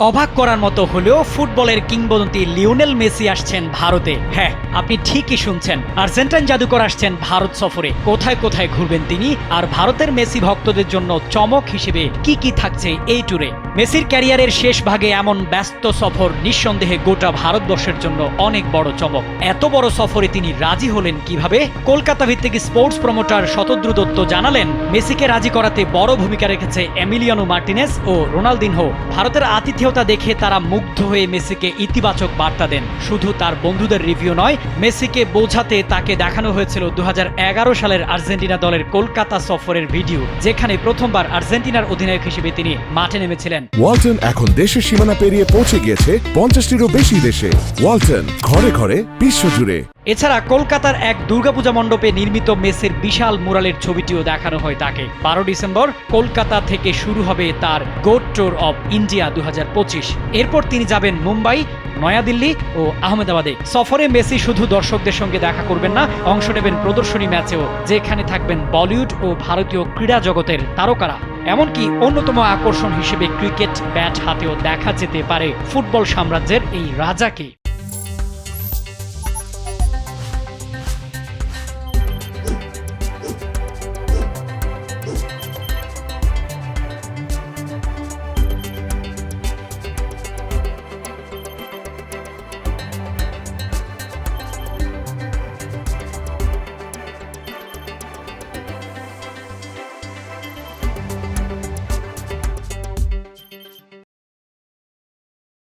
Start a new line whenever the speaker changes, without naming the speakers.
অবাক করার মতো হলেও ফুটবলের কিংবদন্তি লিওনেল মেসি আসছেন ভারতে। হ্যাঁ, আপনি ঠিকই শুনছেন, আর্জেন্টাইন জাদুকর আসছেন ভারত সফরে। কোথায় কোথায় ঘুরবেন তিনি, আর ভারতের মেসি ভক্তদের জন্য চমক হিসেবে কি কি থাকছে এই ট্যুরে। মেসির ক্যারিয়ারের শেষ ভাগে এমন ব্যস্ত সফর নিঃসন্দেহে গোটা ভারতবর্ষের জন্য অনেক বড় চমক। এত বড় সফরে তিনি রাজি হলেন কিভাবে? কলকাতা ভিত্তিক স্পোর্টস প্রমোটার শতদ্রু দত্ত জানালেন, মেসিকে রাজি করাতে বড় ভূমিকা রেখেছে এমিলিয়ানো মার্টিনেজ ও রোনালদিনহো। ভারতের আতিথেয়তা দেখে তারা মুগ্ধ হয়ে মেসিকে ইতিবাচক বার্তা দেন। শুধু তার বন্ধুদের রিভিউ নয়, মেসিকে বোঝাতে তাকে দেখানো হয়েছিল 2011 সালের আর্জেন্টিনা দলের কলকাতা সফরের ভিডিও, যেখানে প্রথমবার আর্জেন্টিনার অধিনায়ক হিসেবে তিনি মাঠে নেমেছিলেন।
ওয়ালটন এখন দেশের সীমানা পেরিয়ে পৌঁছে গিয়েছে 50টিরও বেশি দেশে। ওয়ালটন, ঘরে ঘরে বিশ্বজুড়ে।
এছাড়া কলকাতার এক দুর্গাপূজা মণ্ডপে নির্মিত মেসির বিশাল মুরালের ছবিটিও দেখানো হয় তাকে। 12 ডিসেম্বর কলকাতা থেকে শুরু হবে তার গোট ট্যুর অব ইন্ডিয়া 2025। এরপর তিনি যাবেন মুম্বাই, নয়াদিল্লি ও আহমেদাবাদে। সফরে মেসি শুধু দর্শকদের সঙ্গে দেখা করবেন না, অংশ নেবেন প্রদর্শনী ম্যাচেও, যেখানে থাকবেন বলিউড ও ভারতীয় ক্রীড়া জগতের তারকারা। এমনকি অন্যতম আকর্ষণ হিসেবে ক্রিকেট ব্যাট হাতেও দেখা যেতে পারে ফুটবল সাম্রাজ্যের এই রাজাকে।